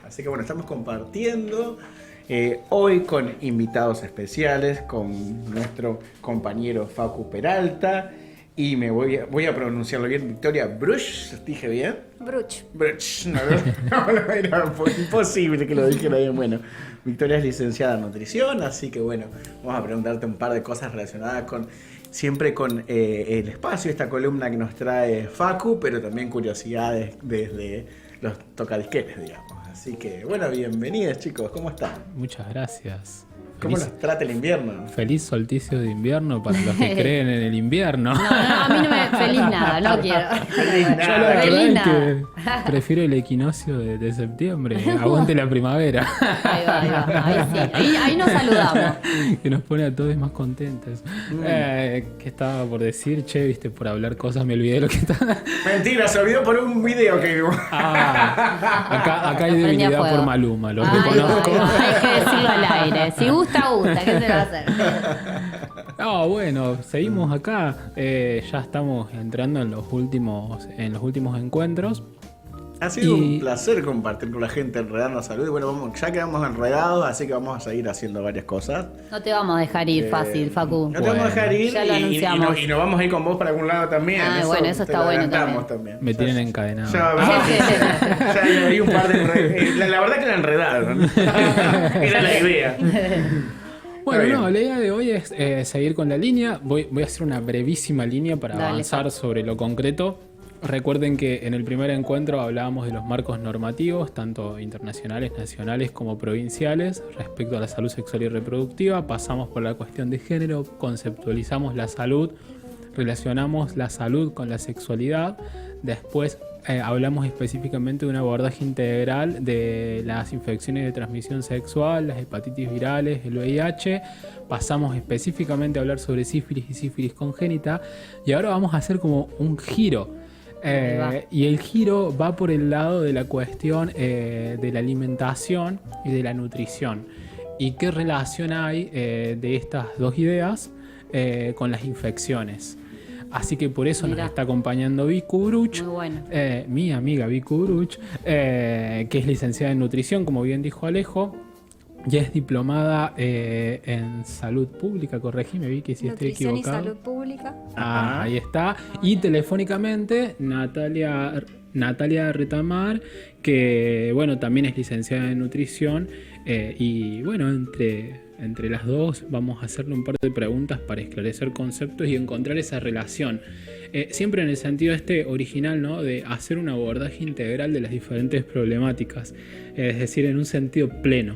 Así que bueno, estamos compartiendo hoy con invitados especiales, con nuestro compañero Facu Peralta. Y me voy a pronunciarlo bien, Victoria Bruch, ¿dije bien? Bruch. No, era imposible que lo dijera bien. Bueno, Victoria es licenciada en nutrición, así que bueno, vamos a preguntarte un par de cosas relacionadas siempre con el espacio, esta columna que nos trae Facu, pero también curiosidades desde los tocadisquetes, digamos. Así que bueno, bienvenidos chicos, ¿cómo están? Muchas gracias. ¿Cómo nos trata el invierno? Feliz solsticio de invierno para los que creen en el invierno. No, a mí no me feliz nada, no quiero. Feliz Yo nada. la verdad Feliz es nada. que prefiero el equinoccio de septiembre. Aguante la primavera. Ahí va, ahí sí. Ahí nos saludamos. Que nos pone a todos más contentos. Que estaba por decir, che, viste, por hablar cosas me olvidé lo que estaba. Mentira, se olvidó por un video que vimos. Acá hay Prendí a debilidad fuego. por Maluma, lo Ahí reconozco. va. Hay que decirlo al aire. Si gusta, ¿qué se va a hacer? No, bueno, seguimos acá. Ya estamos entrando en los últimos encuentros. Ha sido Y- un placer compartir con la gente Enredando Salud. Y bueno, ya quedamos enredados, así que vamos a seguir haciendo varias cosas. No te vamos a dejar ir fácil, Facu. No te vamos a dejar ir Ya lo anunciamos. y nos vamos a ir con vos para algún lado también. Bueno, eso te está lo bueno adelantamos también. Me tienen encadenado. Ya hay un par de la verdad que la enredaron. Era la idea. Bueno, Está bien. no, la idea de hoy es seguir con la línea. Voy a hacer una brevísima línea para Dale, avanzar Facu. sobre lo concreto. Recuerden que en el primer encuentro hablábamos de los marcos normativos, tanto internacionales, nacionales como provinciales, respecto a la salud sexual y reproductiva. Pasamos por la cuestión de género, conceptualizamos la salud, relacionamos la salud con la sexualidad. Después hablamos específicamente de un abordaje integral de las infecciones de transmisión sexual, las hepatitis virales, el VIH. Pasamos específicamente a hablar sobre sífilis y sífilis congénita. Y ahora vamos a hacer como un giro. Ahí va. Y el giro va por el lado de la cuestión de la alimentación y de la nutrición. ¿Y qué relación hay de estas dos ideas con las infecciones? Así que por eso Mirá. nos está acompañando Vicu Bruch, Muy bueno. mi amiga Vicu Bruch, que es licenciada en nutrición, como bien dijo Alejo. Ya es diplomada en salud pública, corregime Vicky si estoy Nutrición y equivocado. salud pública. Ah, ahí está. Y telefónicamente Natalia Retamar, que bueno, también es licenciada en nutrición. Y bueno, entre las dos vamos a hacerle un par de preguntas para esclarecer conceptos y encontrar esa relación. Siempre en el sentido original, ¿no? De hacer un abordaje integral de las diferentes problemáticas. Es decir, en un sentido pleno.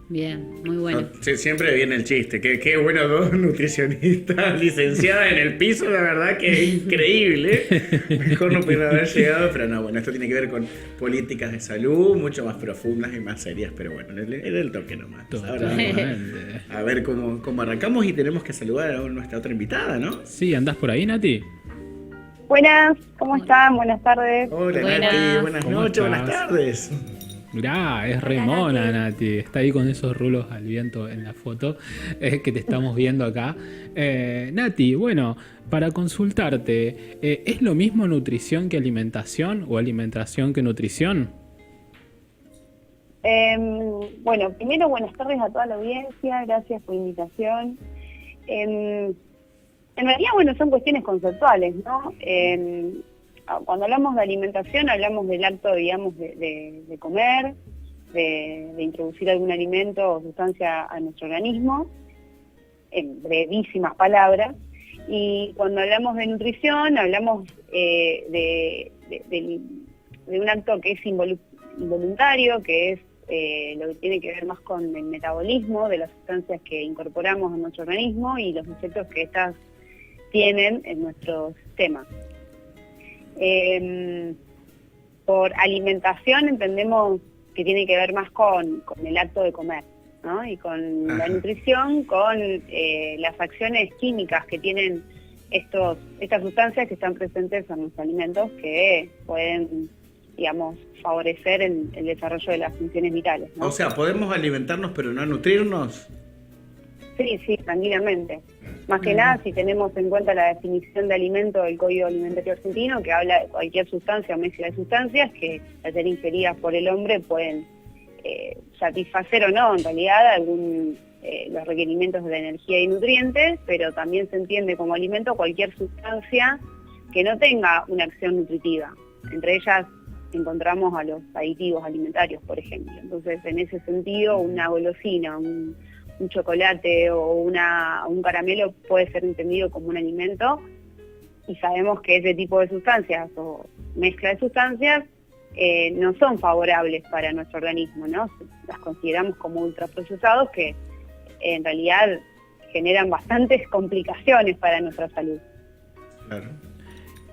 Bien, muy bueno. Sí, siempre viene el chiste. Qué bueno, dos nutricionistas licenciadas en el piso, la verdad que es increíble. Mejor no pudieron haber llegado, pero no, bueno, esto tiene que ver con políticas de salud mucho más profundas y más serias, pero bueno, era el toque nomás. Ahora, Totalmente. a ver cómo arrancamos y tenemos que saludar a nuestra otra invitada, ¿no? Sí, ¿andás por ahí, Nati? Buenas, ¿cómo están? Buenas tardes. Hola Buenas. Nati, buenas ¿Cómo noches, buenas estás? tardes. Mirá, es re Hola, mona, Nati. Está ahí con esos rulos al viento en la foto que te estamos viendo acá. Nati, bueno, para consultarte, ¿es lo mismo nutrición que alimentación o alimentación que nutrición? Bueno, primero buenas tardes a toda la audiencia, gracias por la invitación. En realidad, bueno, son cuestiones conceptuales, ¿no? Cuando hablamos de alimentación, hablamos del acto, digamos, de comer, de introducir algún alimento o sustancia a nuestro organismo, en brevísimas palabras. Y cuando hablamos de nutrición, hablamos de un acto que es involuntario, que es lo que tiene que ver más con el metabolismo de las sustancias que incorporamos en nuestro organismo y los efectos que estas tienen en nuestro sistema. Por alimentación entendemos que tiene que ver más con el acto de comer, ¿no? Y con la nutrición, con las acciones químicas que tienen estas sustancias que están presentes en los alimentos que pueden, digamos, favorecer el desarrollo de las funciones vitales, ¿no? O sea, ¿podemos alimentarnos pero no nutrirnos? Sí, tranquilamente. Más que nada, si tenemos en cuenta la definición de alimento del Código Alimentario Argentino, que habla de cualquier sustancia o mezcla de sustancias que, al ser ingeridas por el hombre, pueden satisfacer o no, en realidad, los requerimientos de energía y nutrientes, pero también se entiende como alimento cualquier sustancia que no tenga una acción nutritiva. Entre ellas encontramos a los aditivos alimentarios, por ejemplo. Entonces, en ese sentido, una golosina, un chocolate o un caramelo puede ser entendido como un alimento, y sabemos que ese tipo de sustancias o mezcla de sustancias no son favorables para nuestro organismo, ¿no? Las consideramos como ultraprocesados que en realidad generan bastantes complicaciones para nuestra salud. Claro.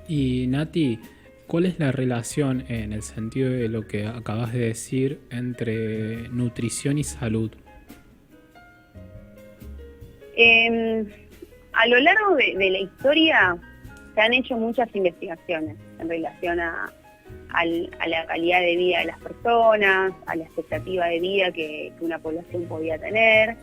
Y Nati, ¿cuál es la relación en el sentido de lo que acabas de decir entre nutrición y salud? A lo largo de la historia se han hecho muchas investigaciones en relación a la calidad de vida de las personas, a la expectativa de vida que una población podía tener.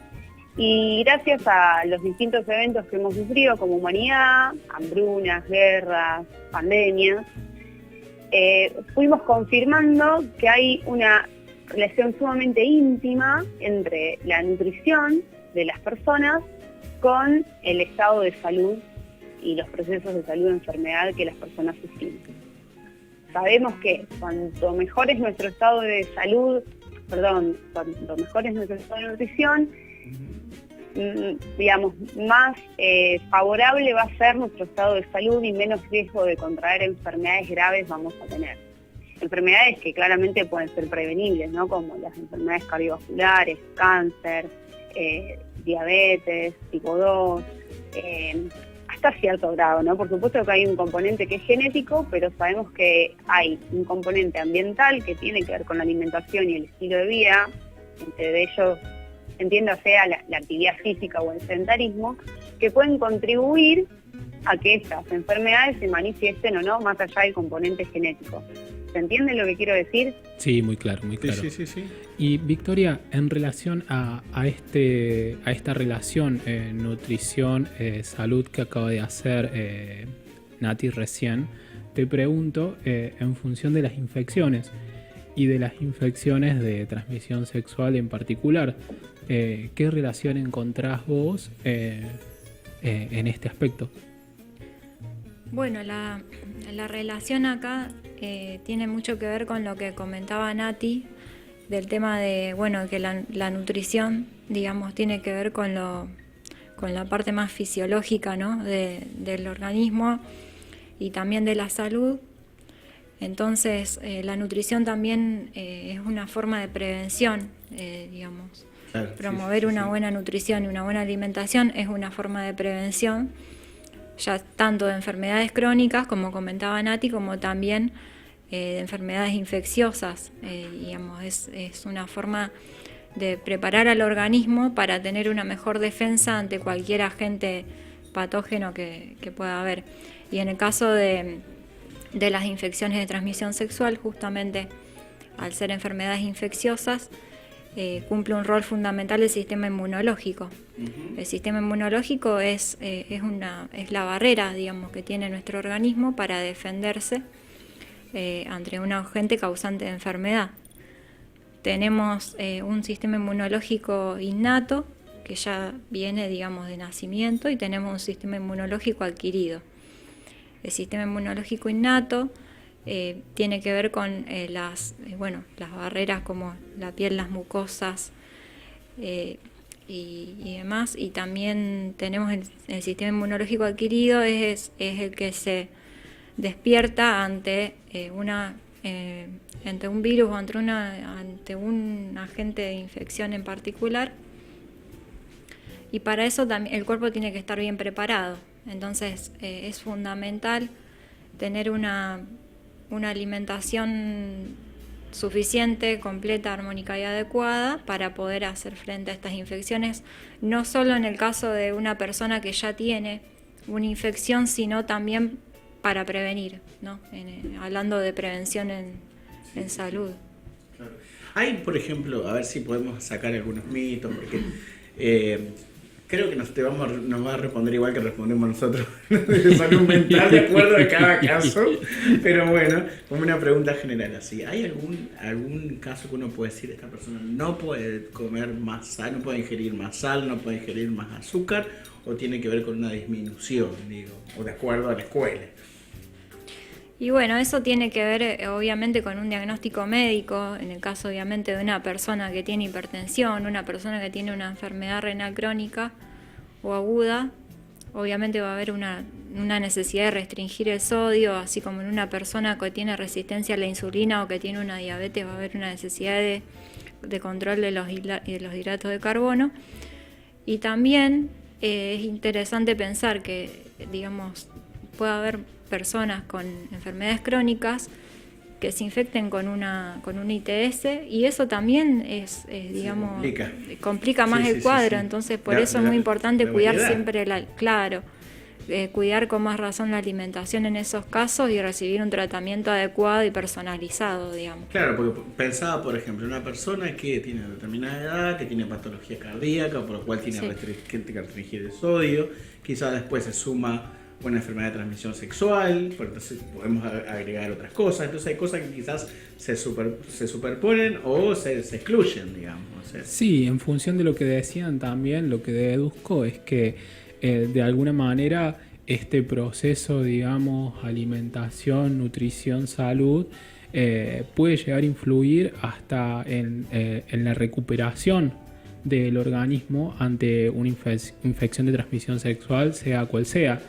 Y gracias a los distintos eventos que hemos sufrido como humanidad, hambrunas, guerras, pandemias, fuimos confirmando que hay una relación sumamente íntima entre la nutrición de las personas con el estado de salud y los procesos de salud y enfermedad que las personas sufrimos. Sabemos que cuanto mejor es nuestro estado de salud, cuanto mejor es nuestro estado de nutrición, digamos, más favorable va a ser nuestro estado de salud y menos riesgo de contraer enfermedades graves vamos a tener. Enfermedades que claramente pueden ser prevenibles, ¿no? Como las enfermedades cardiovasculares, cáncer, diabetes, tipo 2, hasta cierto grado, ¿no? Por supuesto que hay un componente que es genético, pero sabemos que hay un componente ambiental que tiene que ver con la alimentación y el estilo de vida, entre ellos entiéndase a la actividad física o el sedentarismo, que pueden contribuir a que estas enfermedades se manifiesten o no, más allá del componente genético. ¿Se entiende lo que quiero decir? Sí, muy claro, muy claro. Sí. Y Victoria, en relación a esta relación nutrición, salud que acaba de hacer Nati recién, te pregunto en función de las infecciones y de las infecciones de transmisión sexual en particular, ¿qué relación encontrás vos en este aspecto? Bueno, la relación acá tiene mucho que ver con lo que comentaba Nati, del tema de, bueno, que la nutrición, digamos, tiene que ver con la parte más fisiológica, ¿no? del organismo y también de la salud. Entonces, la nutrición también es una forma de prevención, digamos. Claro, Promover una buena nutrición y una buena alimentación es una forma de prevención, ya tanto de enfermedades crónicas, como comentaba Nati, como también de enfermedades infecciosas. Digamos, es una forma de preparar al organismo para tener una mejor defensa ante cualquier agente patógeno que pueda haber. Y en el caso de las infecciones de transmisión sexual, justamente al ser enfermedades infecciosas, cumple un rol fundamental el sistema inmunológico. Uh-huh. El sistema inmunológico es la barrera, digamos, que tiene nuestro organismo para defenderse ante un agente causante de enfermedad. Tenemos un sistema inmunológico innato, que ya viene, digamos, de nacimiento, y tenemos un sistema inmunológico adquirido. El sistema inmunológico innato tiene que ver con las barreras como la piel, las mucosas y demás. Y también tenemos el sistema inmunológico adquirido, es el que se despierta ante un virus o ante un agente de infección en particular. Y para eso también el cuerpo tiene que estar bien preparado. Entonces es fundamental tener una alimentación suficiente, completa, armónica y adecuada para poder hacer frente a estas infecciones, no solo en el caso de una persona que ya tiene una infección, sino también para prevenir, ¿no? Hablando de prevención en salud. Claro. Hay, por ejemplo, a ver si podemos sacar algunos mitos, porque Creo que nos va a responder igual que respondemos nosotros de salud mental, de acuerdo a cada caso. Pero bueno, como una pregunta general así. ¿Hay algún caso que uno puede decir esta persona no puede comer más sal, no puede ingerir más sal, no puede ingerir más azúcar? ¿O tiene que ver con una disminución, digo, o de acuerdo a la escuela? Y bueno, eso tiene que ver obviamente con un diagnóstico médico, en el caso obviamente de una persona que tiene hipertensión, una persona que tiene una enfermedad renal crónica o aguda, obviamente va a haber una necesidad de restringir el sodio, así como en una persona que tiene resistencia a la insulina o que tiene una diabetes va a haber una necesidad de control de los hidratos de carbono. Y también es interesante pensar que, digamos, puede haber personas con enfermedades crónicas que se infecten con una ITS y eso también digamos, complica más el cuadro. Entonces por eso es muy importante cuidar siempre cuidar con más razón la alimentación en esos casos y recibir un tratamiento adecuado y personalizado, digamos. Claro, porque pensaba, por ejemplo, una persona que tiene determinada edad, que tiene patología cardíaca, por lo cual tiene que restringir el sodio, quizás después se suma una enfermedad de transmisión sexual, pero entonces podemos agregar otras cosas. Entonces hay cosas que quizás se superponen o se excluyen, digamos. O sea. Sí, en función de lo que decían también, lo que deduzco es que de alguna manera este proceso, digamos, alimentación, nutrición, salud, puede llegar a influir hasta en la recuperación del organismo ante una infección de transmisión sexual, sea cual sea.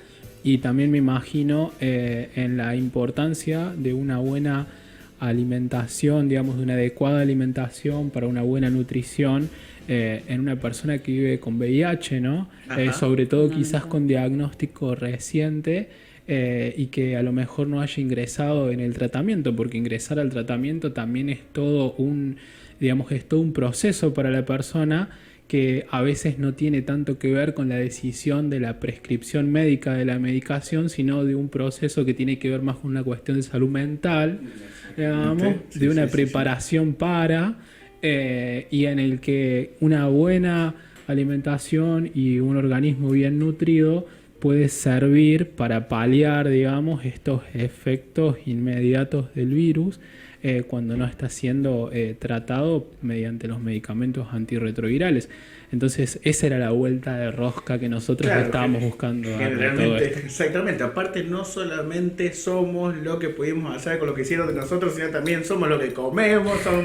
Y también me imagino en la importancia de una buena alimentación, digamos, de una adecuada alimentación para una buena nutrición en una persona que vive con VIH, ¿no? Sobre todo quizás con diagnóstico reciente y que a lo mejor no haya ingresado en el tratamiento, porque ingresar al tratamiento también es todo un proceso para la persona que a veces no tiene tanto que ver con la decisión de la prescripción médica de la medicación, sino de un proceso que tiene que ver más con una cuestión de salud mental, digamos, de una preparación para, y en el que una buena alimentación y un organismo bien nutrido puede servir para paliar, digamos, estos efectos inmediatos del virus cuando no está siendo tratado mediante los medicamentos antirretrovirales. Entonces esa era la vuelta de rosca que nosotros estábamos buscando. Generalmente, exactamente. Aparte no solamente somos lo que pudimos hacer con lo que hicieron de nosotros, sino también somos lo que comemos, somos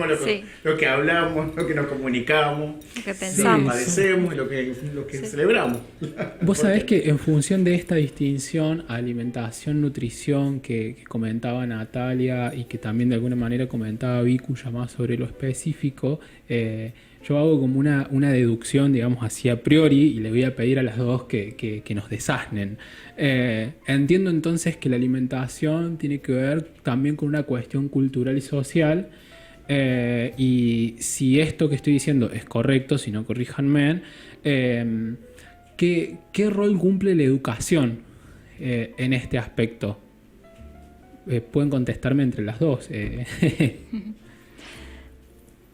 lo que hablamos, lo que nos comunicamos, lo que pensamos, lo que padecemos y lo que celebramos. Vos sabés que en función de esta distinción alimentación, nutrición que comentaba Natalia y que también de alguna manera comentaba Vicu ya más sobre lo específico, yo hago como una deducción, digamos, así a priori, y le voy a pedir a las dos que nos desasnen. Entiendo entonces que la alimentación tiene que ver también con una cuestión cultural y social, y si esto que estoy diciendo es correcto, si no corríjanme, ¿qué rol cumple la educación en este aspecto? Pueden contestarme entre las dos.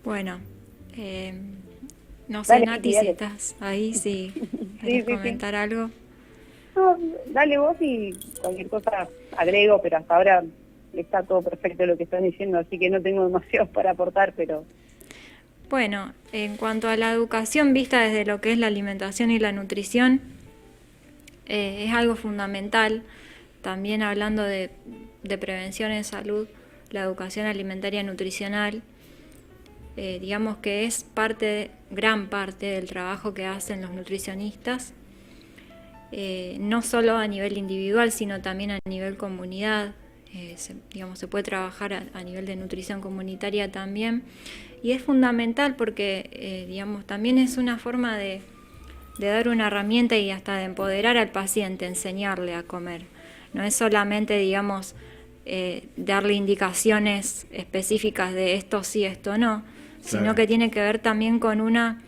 Bueno, no sé, Nati, si estás ahí, si querés comentar algo. No, dale vos y cualquier cosa agrego, pero hasta ahora está todo perfecto lo que están diciendo, así que no tengo demasiado para aportar, pero... Bueno, en cuanto a la educación vista desde lo que es la alimentación y la nutrición, es algo fundamental. También hablando de prevención en salud, la educación alimentaria y nutricional, digamos que es gran parte del trabajo que hacen los nutricionistas, no solo a nivel individual, sino también a nivel comunidad. Se puede trabajar a nivel de nutrición comunitaria también, y es fundamental porque también es una forma de dar una herramienta y hasta de empoderar al paciente, enseñarle a comer. No es solamente, darle indicaciones específicas de esto sí, esto no, sino que tiene que ver también con una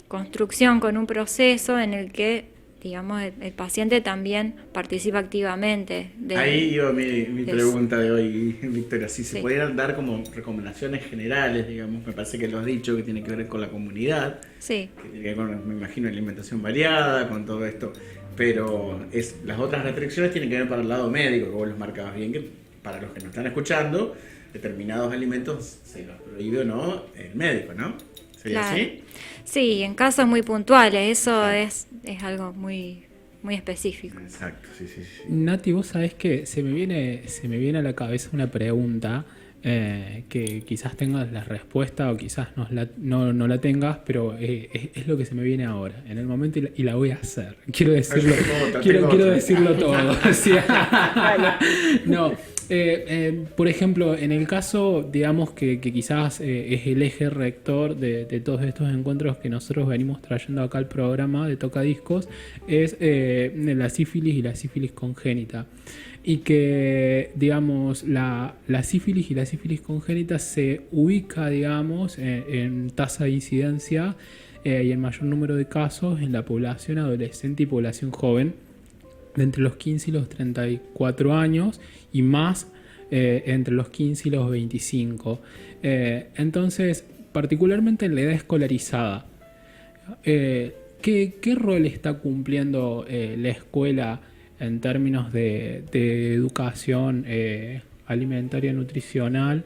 construcción, con un proceso en el que digamos, el paciente también participa activamente. Ahí iba mi pregunta de hoy, Victoria. Si se Sí. pudieran dar como recomendaciones generales, digamos, me parece que lo has dicho, que tiene que ver con la comunidad, Sí, que tiene que ver con, me imagino, alimentación variada, con todo esto. Pero las otras restricciones tienen que ver para el lado médico, que vos los marcabas bien, que para los que nos están escuchando, determinados alimentos se los prohíbe o no el médico, ¿no? ¿Sería claro. así? Sí, en casos muy puntuales, eso es algo muy, muy específico. Exacto, sí, sí, sí. Nati, vos sabés que se me viene a la cabeza una pregunta que quizás tengas la respuesta o quizás no la tengas, pero es lo que se me viene ahora, en el momento, y la voy a hacer. Quiero decirlo, quiero decirlo todo. O sea, no. Por ejemplo, en el caso, digamos que quizás es el eje rector de todos estos encuentros que nosotros venimos trayendo acá al programa de Tocadiscos, es la sífilis y la sífilis congénita. Y que, digamos, la sífilis y la sífilis congénita se ubica, digamos, en tasa de incidencia y en mayor número de casos en la población adolescente y población joven de entre los 15 y los 34 años y más entre los 15 y los 25. Entonces, particularmente en la edad escolarizada, ¿qué rol está cumpliendo la escuela en términos de educación alimentaria, nutricional,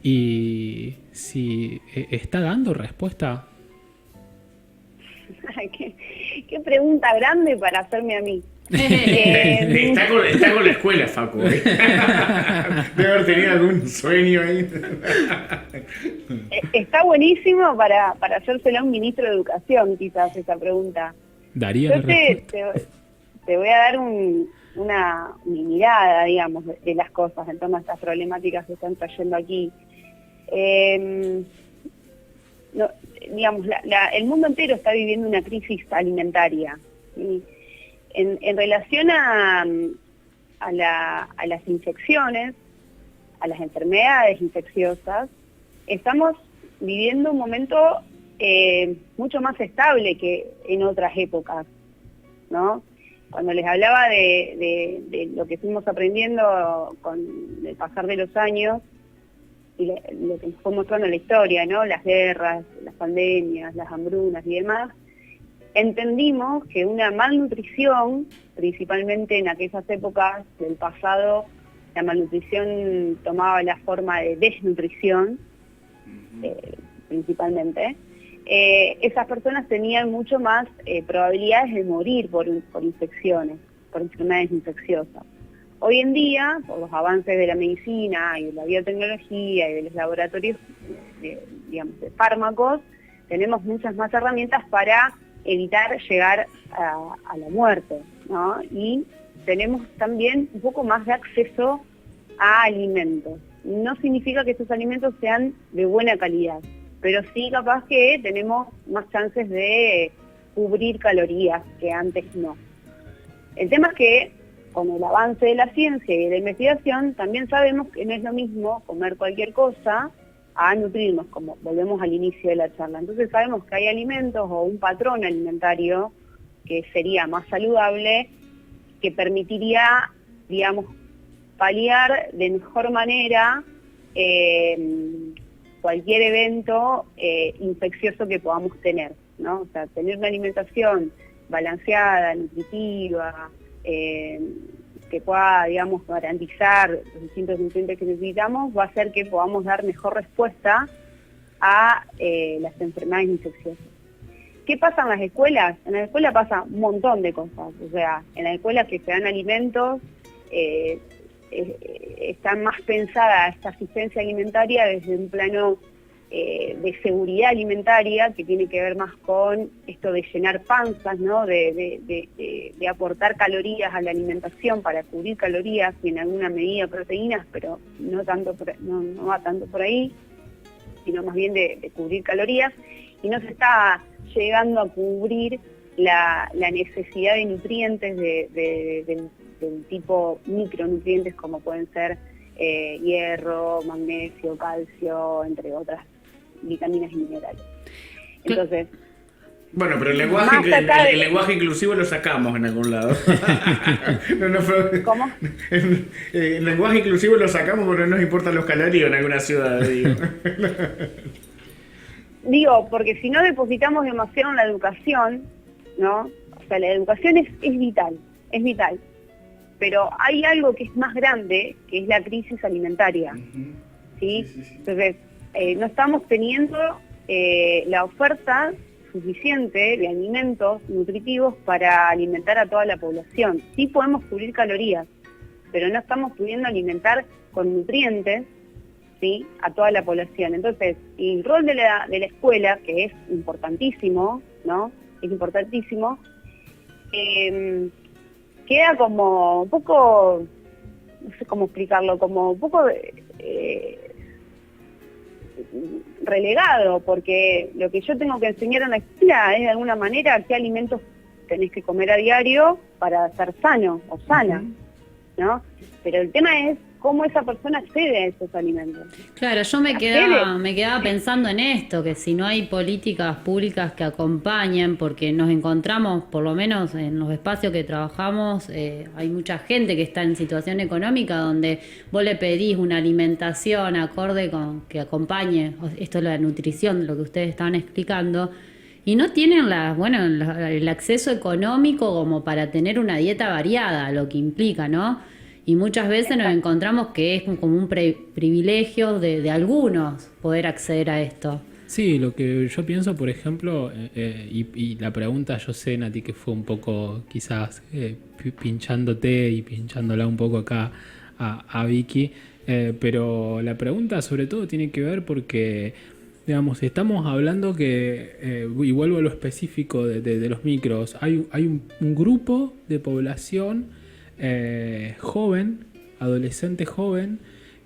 y si está dando respuesta? Qué pregunta grande para hacerme a mí. Está con la escuela, Facu. Debe haber tenido algún sueño ahí. Está buenísimo para hacérselo a un ministro de Educación, quizás, esa pregunta. ¿Daría la Yo respuesta? te voy a dar mi mirada, digamos, de las cosas en torno a estas problemáticas que están trayendo aquí. Digamos, el mundo entero está viviendo una crisis alimentaria. ¿Sí? En relación a las infecciones, a las enfermedades infecciosas, estamos viviendo un momento mucho más estable que en otras épocas, ¿no? Cuando les hablaba de lo que fuimos aprendiendo con el pasar de los años y lo que nos fue mostrando la historia, ¿no? Las guerras, las pandemias, las hambrunas y demás, entendimos que una malnutrición, principalmente en aquellas épocas del pasado, la malnutrición tomaba la forma de desnutrición, principalmente. Esas personas tenían mucho más probabilidades de morir por infecciones, por enfermedades infecciosas. Hoy en día, por los avances de la medicina y de la biotecnología y de los laboratorios digamos, de fármacos, tenemos muchas más herramientas para evitar llegar a la muerte, ¿no? Y tenemos también un poco más de acceso a alimentos. No significa que esos alimentos sean de buena calidad, pero sí capaz que tenemos más chances de cubrir calorías que antes no. El tema es que con el avance de la ciencia y de la investigación también sabemos que no es lo mismo comer cualquier cosa a nutrirnos, como volvemos al inicio de la charla. Entonces sabemos que hay alimentos o un patrón alimentario que sería más saludable, que permitiría, digamos, paliar de mejor manera cualquier evento infeccioso que podamos tener, ¿no? O sea, tener una alimentación balanceada, nutritiva, que pueda, digamos, garantizar los distintos nutrientes que necesitamos, va a hacer que podamos dar mejor respuesta a las enfermedades infecciosas. ¿Qué pasa en las escuelas? En las escuelas pasa un montón de cosas. O sea, en las escuelas que se dan alimentos, está más pensada esta asistencia alimentaria desde un plano de seguridad alimentaria, que tiene que ver más con esto de llenar panzas, ¿no? de aportar calorías a la alimentación para cubrir calorías y en alguna medida proteínas, pero no va tanto por ahí, sino más bien de cubrir calorías, y no se está llegando a cubrir la necesidad de nutrientes del tipo micronutrientes, como pueden ser hierro, magnesio, calcio, entre otras vitaminas y minerales. Entonces, Bueno, pero el Más allá de- el lenguaje inclusivo lo sacamos en algún lado. Pero ¿Cómo? el lenguaje inclusivo lo sacamos porque no nos importan los canarios en alguna ciudad, digo. Digo, porque si no depositamos demasiado en la educación, ¿no? O sea, la educación es vital, es vital. Pero hay algo que es más grande, que es la crisis alimentaria, ¿sí? Entonces, no estamos teniendo la oferta suficiente de alimentos nutritivos para alimentar a toda la población. Sí podemos cubrir calorías, pero no estamos pudiendo alimentar con nutrientes, ¿sí?, a toda la población. Entonces, el rol de la escuela, que es importantísimo, ¿no? Es importantísimo, queda como un poco, no sé cómo explicarlo, como un poco relegado, porque lo que yo tengo que enseñar en la escuela es de alguna manera qué alimentos tenés que comer a diario para ser sano o sana, ¿no? Pero el tema es cómo esa persona accede a esos alimentos. Claro, yo me quedaba pensando en esto, que si no hay políticas públicas que acompañen, porque nos encontramos, por lo menos en los espacios que trabajamos, hay mucha gente que está en situación económica donde vos le pedís una alimentación acorde con que acompañe, esto es la nutrición, lo que ustedes estaban explicando, y no tienen el acceso económico como para tener una dieta variada, lo que implica, ¿no? Y muchas veces nos encontramos que es como un privilegio de algunos poder acceder a esto. Sí, lo que yo pienso, por ejemplo, y la pregunta, yo sé, Nati, que fue un poco quizás pinchándote y pinchándola un poco acá a Vicky, pero la pregunta sobre todo tiene que ver porque, digamos, estamos hablando que, y vuelvo a lo específico de los micros, hay un grupo de población joven, adolescente joven,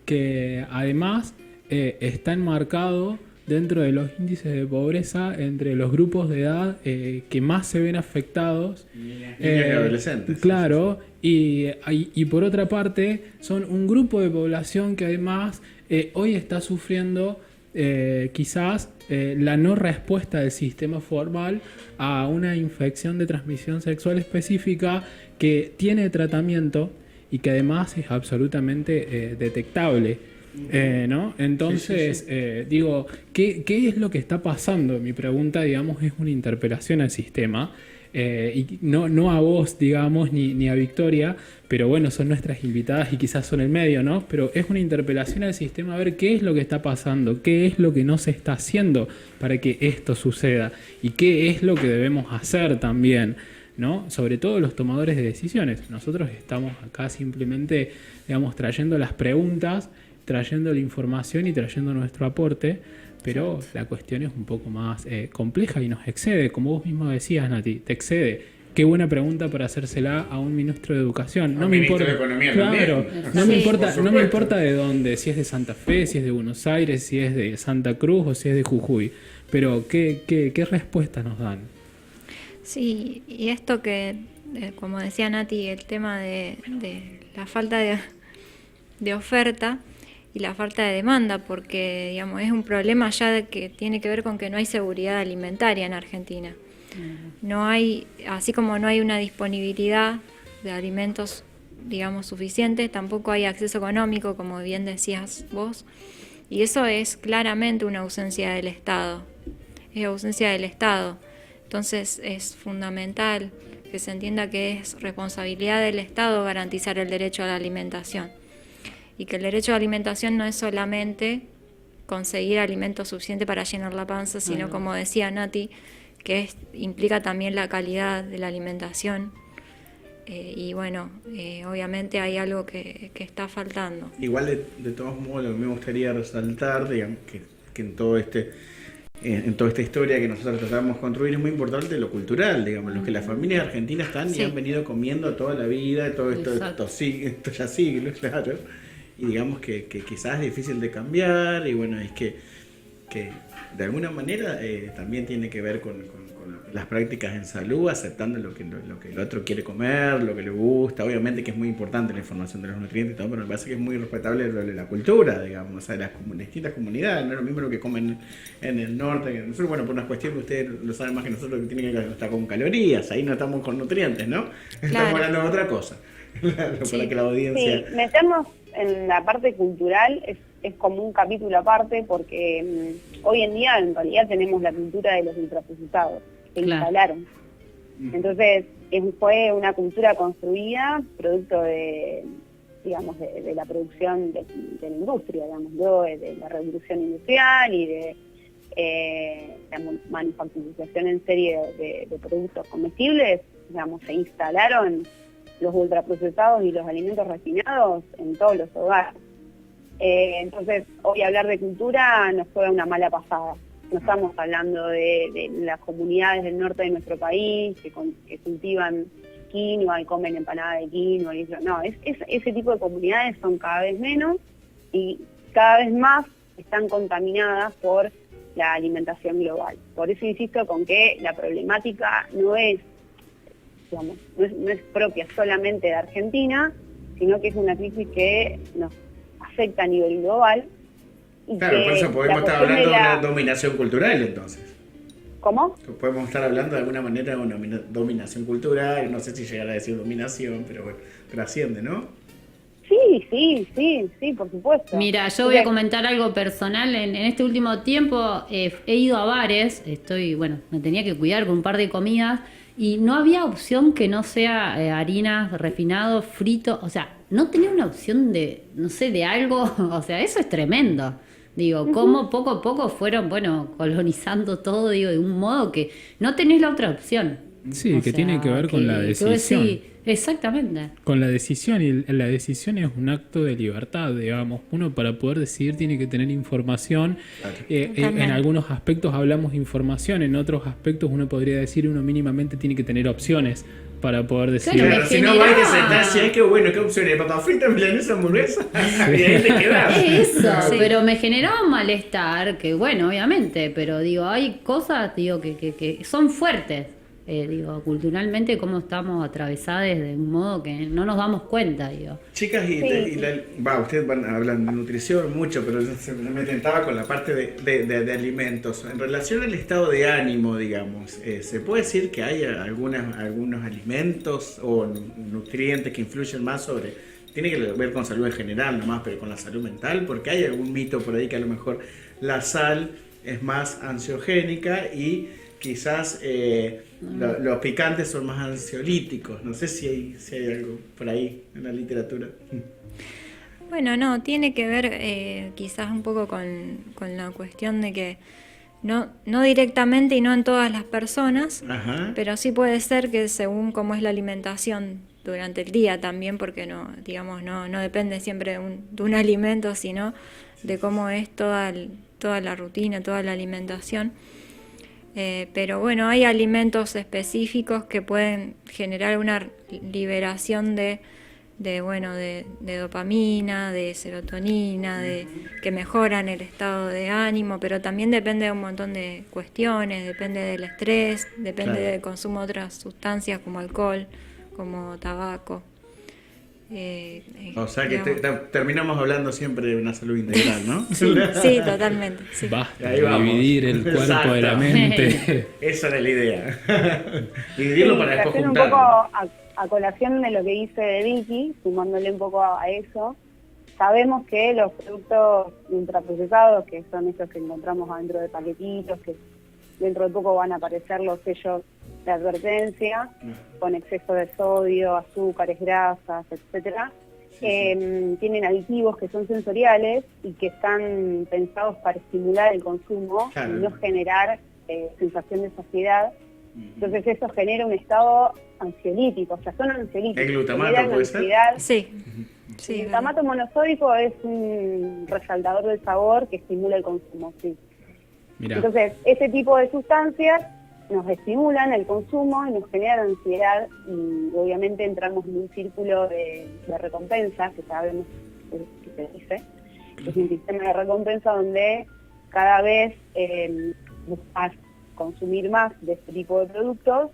que además está enmarcado dentro de los índices de pobreza entre los grupos de edad que más se ven afectados. Niños y adolescentes. Claro, y por otra parte son un grupo de población que además hoy está sufriendo quizás la no respuesta del sistema formal a una infección de transmisión sexual específica que tiene tratamiento y que además es absolutamente detectable, ¿no? Entonces, digo, ¿qué es lo que está pasando? Mi pregunta, digamos, es una interpelación al sistema. Y no a vos, digamos, ni a Victoria, pero bueno, son nuestras invitadas y quizás son el medio, ¿no? Pero es una interpelación al sistema a ver qué es lo que está pasando, qué es lo que no se está haciendo para que esto suceda y qué es lo que debemos hacer también, ¿no? Sobre todo los tomadores de decisiones. Nosotros estamos acá simplemente, digamos, trayendo las preguntas, trayendo la información y trayendo nuestro aporte. Pero la cuestión es un poco más compleja y nos excede, como vos mismo decías, Nati, te excede. Qué buena pregunta para hacérsela a un ministro de Educación. No me importa, de Economía claro, también. no Sí, me importa de dónde, si es de Santa Fe, si es de Buenos Aires, si es de Santa Cruz o si es de Jujuy. Pero ¿qué respuestas nos dan? Sí, y esto que, como decía Nati, el tema de la falta de oferta y la falta de demanda, porque digamos es un problema ya que tiene que ver con que no hay seguridad alimentaria en Argentina. No hay, así como no hay una disponibilidad de alimentos, digamos, suficientes, tampoco hay acceso económico, como bien decías vos, y eso es claramente una ausencia del Estado. Es ausencia del Estado. Entonces es fundamental que se entienda que es responsabilidad del Estado garantizar el derecho a la alimentación. Y que el derecho a la alimentación no es solamente conseguir alimentos suficientes para llenar la panza, sino, como decía Nati, que implica también la calidad de la alimentación. Y bueno, obviamente hay algo que está faltando. Igual de todos modos, lo que me gustaría resaltar, digamos, que en todo en toda esta historia que nosotros tratamos de construir es muy importante lo cultural, digamos, lo que las familias argentinas están y han venido comiendo toda la vida, todo esto ya siglos, claro. Y digamos que quizás es difícil de cambiar y bueno, es que de alguna manera también tiene que ver con las prácticas en salud, aceptando lo que el otro quiere comer, lo que le gusta. Obviamente que es muy importante la información de los nutrientes y todo, pero me parece que es muy respetable lo de la cultura, digamos, o sea, las distintas comunidades. No es lo mismo lo que comen en el norte que en el sur. Bueno, por una cuestión que ustedes lo saben más que nosotros, que tiene que estar con calorías. Ahí no estamos con nutrientes, ¿no? Estamos hablando de otra cosa. Para que la audiencia... Sí, meternos en la parte cultural es como un capítulo aparte, porque hoy en día en realidad tenemos la cultura de los ultraprocesados que instalaron. Entonces fue una cultura construida producto de, digamos, de la producción de la industria, digamos, de la revolución industrial y de la manufacturización en serie de productos comestibles. Digamos, se instalaron los ultraprocesados y los alimentos refinados en todos los hogares. Entonces, hoy hablar de cultura nos fue una mala pasada. No estamos hablando de las comunidades del norte de nuestro país que cultivan quinoa y comen empanada de quinoa. No, ese tipo de comunidades son cada vez menos y cada vez más están contaminadas por la alimentación global. Por eso insisto con que la problemática no es propia solamente de Argentina, sino que es una crisis que nos afecta a nivel global. Y claro, por eso podemos estar hablando de una dominación cultural, entonces. ¿Cómo? Podemos estar hablando de alguna manera de una dominación cultural, no sé si llegar a decir dominación, pero bueno, trasciende, ¿no? Sí, por supuesto. Mira, yo voy a comentar algo personal. En este último tiempo he ido a bares, me tenía que cuidar con un par de comidas y no había opción que no sea harina, refinado, frito, o sea, no tenía una opción de, no sé, de algo, o sea, eso es tremendo. Digo, cómo poco a poco fueron, colonizando todo, digo, de un modo que no tenés la otra opción. Sí, que tiene que ver con la decisión. Sí, exactamente. Con la decisión, y la decisión es un acto de libertad, digamos. Uno para poder decidir tiene que tener información. En algunos aspectos hablamos de información, en otros aspectos uno podría decir uno mínimamente tiene que tener opciones para poder decidir. Claro, si no vais a sentarse, ay, qué bueno, qué opciones, papas fritas, milanesa, hamburguesa, y ahí te quedás. Eso, pero me generaba un malestar, que bueno, obviamente, pero digo, hay cosas, digo, que son fuertes. Culturalmente cómo estamos atravesadas de un modo que no nos damos cuenta, digo. Chicas, ustedes van a hablar de nutrición mucho, pero yo me tentaba con la parte de alimentos. En relación al estado de ánimo, digamos, ¿se puede decir que hay algunos alimentos o nutrientes que influyen más sobre... Tiene que ver con salud en general nomás, pero con la salud mental, porque hay algún mito por ahí que a lo mejor la sal es más ansiogénica y quizás los picantes son más ansiolíticos. No sé si hay algo por ahí en la literatura. Bueno, no, tiene que ver quizás un poco con la cuestión de que no directamente y no en todas las personas, pero sí puede ser que según cómo es la alimentación durante el día también, porque no depende siempre de un alimento, sino de cómo es toda la rutina, toda la alimentación. Pero bueno, hay alimentos específicos que pueden generar una liberación de dopamina, de serotonina, que mejoran el estado de ánimo, pero también depende de un montón de cuestiones, depende del estrés, depende del consumo de otras sustancias como alcohol, como tabaco. O sea que terminamos hablando siempre de una salud integral, ¿no? Sí, totalmente. Sí. Basta de dividir el cuerpo de la mente. Esa era la idea. Dividirlo para después juntarlo. Un poco a colación de lo que dice de Vicky, sumándole un poco a eso, sabemos que los productos ultraprocesados, que son esos que encontramos adentro de paquetitos, que dentro de poco van a aparecer los sellos de advertencia, con exceso de sodio, azúcares, grasas, etcétera, tienen aditivos que son sensoriales y que están pensados para estimular el consumo y no generar sensación de saciedad. Entonces eso genera un estado ansiolítico, o sea, son ansiolíticos. ¿El glutamato puede ser? Sí. El glutamato monosódico es un resaltador del sabor que estimula el consumo, sí. Mirá. Entonces, ese tipo de sustancias nos estimulan el consumo y nos generan ansiedad y obviamente entramos en un círculo de recompensa, que sabemos que se dice, es un sistema de recompensa donde cada vez buscas consumir más de este tipo de productos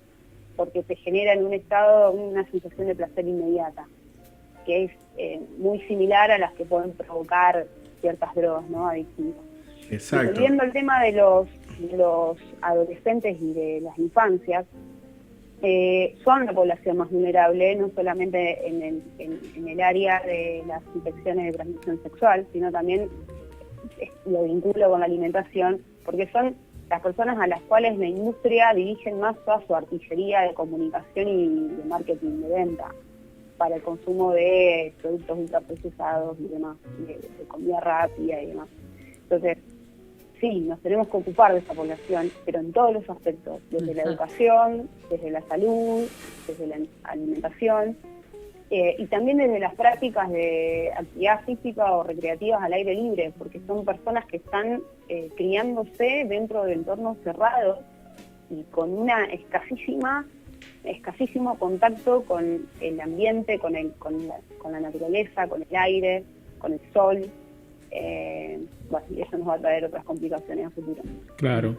porque te generan un estado, una sensación de placer inmediata, que es muy similar a las que pueden provocar ciertas drogas, ¿no? Adictivas. Exacto. Volviendo al tema de los adolescentes y de las infancias, son la población más vulnerable, no solamente en el área de las infecciones de transmisión sexual, sino también lo vinculo con la alimentación, porque son las personas a las cuales la industria dirigen más toda su artillería de comunicación y de marketing de venta para el consumo de productos ultraprocesados y demás, de comida rápida y demás. Entonces, sí, nos tenemos que ocupar de esa población, pero en todos los aspectos, desde la educación, desde la salud, desde la alimentación, y también desde las prácticas de actividad física o recreativas al aire libre, porque son personas que están criándose dentro de entornos cerrados y con una escasísimo contacto con el ambiente, con la naturaleza, con el aire, con el sol. Bueno, y eso nos va a traer otras complicaciones a futuro. Claro.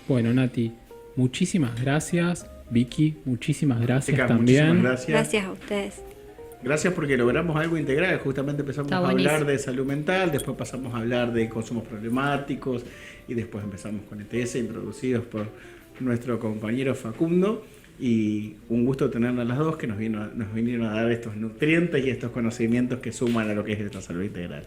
Bueno, Nati, muchísimas gracias. Vicky, muchísimas gracias también. Muchísimas gracias. Gracias a ustedes. Gracias porque logramos algo integral. Justamente empezamos Está a hablar buenísimo. de salud mental, después pasamos a hablar de consumos problemáticos y después empezamos con ETS, introducidos por nuestro compañero Facundo. Y un gusto tenerlas a las dos que nos vinieron a dar estos nutrientes y estos conocimientos que suman a lo que es esta salud integral.